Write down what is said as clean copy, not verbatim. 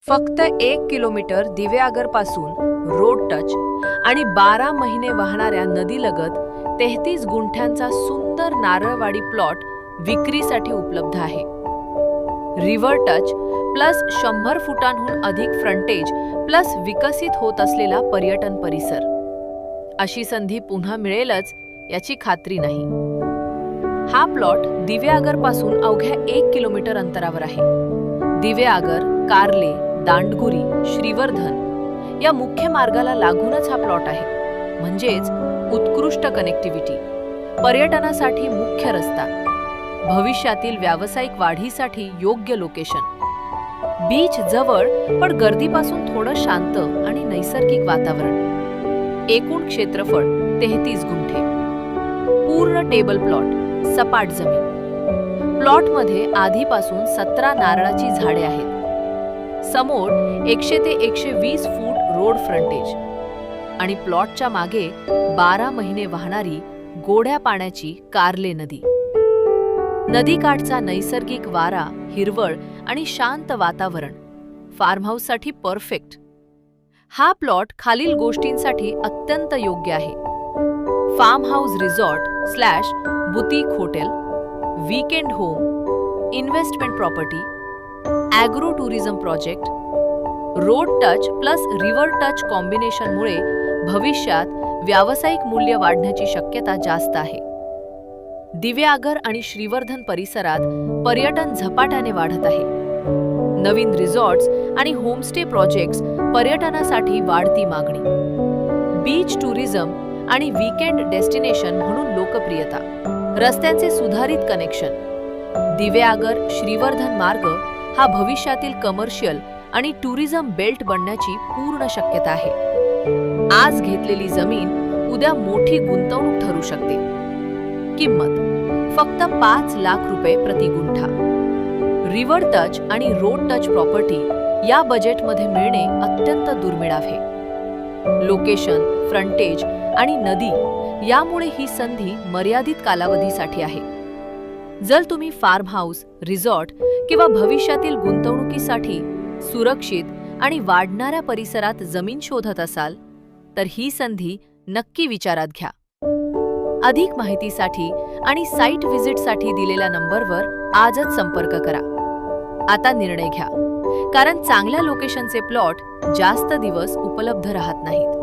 फक्त 1 kilometre दिवेआगरपासून road touch आणि 12 महिने वाहणाऱ्या नदीलगत 33 गुंठ्यांचा सुंदर नारळवाडी प्लॉट विक्रीसाठी उपलब्ध आहे. रिव्हर टच प्लस 100 फुटांहून अधिक फ्रंटेज प्लस विकसित होत असलेला पर्यटन परिसर. अशी संधी पुन्हा मिळेलच याची खात्री नाही. हा प्लॉट दिवेआगरपासून अवघ्या 1 किलोमीटर अंतरावर आहे. दिवेआगर, कार्ले, दांडगुरी, श्रीवर्धन या मुख्य मार्गाला लागूनच हा प्लॉट आहे. म्हणजेच उत्कृष्ट कनेक्टिव्हिटी, पर्यटनासाठी मुख्य रस्ता, भविष्यातील व्यावसायिक वाढीसाठी योग्य लोकेशन, बीच जवळ पण गर्दीपासून थोडं शांत आणि नैसर्गिक वातावरण. एकूण क्षेत्रफळ 33 गुंठे, पूर्ण टेबल प्लॉट, सपाट जमीन. प्लॉटमध्ये आधीपासून 17 नारळाची झाडे आहेत. समोर 100 ते 120 फूट रोड फ्रंटेज आणि प्लॉटच्या मागे 12 महिने वाहणारी गोड्या पाण्याची कार्ले नदी. नदीकाठचा नैसर्गिक वारा, हिरवळ आणि शांत वातावरण फार्म हाऊससाठी परफेक्ट. हा प्लॉट खालील गोष्टींसाठी अत्यंत योग्य आहे: farm house resort / boutique hotel, weekend home, investment property, agro tourism project. Road touch plus river touch कॉम्बिनेशनमुळे भविष्यात व्यावसायिक मूल्य वाढण्याची शक्यता जास्त आहे. दिवेआगर आणि श्रीवर्धन परिसरात पर्यटन झपाट्याने वाढत आहे. नवीन रिसॉर्ट्स आणि होमस्टे प्रोजेक्ट्स, पर्यटनासाठी वाढती मागणी. बीच टुरिझम आणि वीकेंड डेस्टिनेशन म्हणून लोकप्रियता. रस्त्यांचे सुधारित कनेक्शन. दिवेआगर श्रीवर्धन मार्ग हा भविष्यातील कमर्शियल आणि टुरिझम बेल्ट बनण्याची पूर्ण शक्यता आहे. आज घेतलेली जमीन उद्या मोठी गुंतवणूक ठरू शकते. किंमत फक्त 5 लाख रुपये प्रति गुंठा. रिव्हर टच आणि रोड टच प्रॉपर्टी या बजेटमध्ये मिळणे अत्यंत दुर्मिळ आहे. लोकेशन, फ्रंटेज आणि नदी यामुळे ही संधी मर्यादित कालावधीसाठी आहे. जर तुम्ही फार्म हाऊस, रिसॉर्ट किंवा भविष्यातील गुंतवणुकीसाठी सुरक्षित आणि वाढणाऱ्या परिसरात जमीन शोधत असाल तर ही संधी नक्की विचारात घ्या. अधिक माहितीसाठी आणि साइट व्हिजिटसाठी दिलेल्या नंबरवर आजच संपर्क करा. आता निर्णय घ्या, कारण चांगल्या लोकेशनचे प्लॉट जास्त दिवस उपलब्ध राहत नाहीत.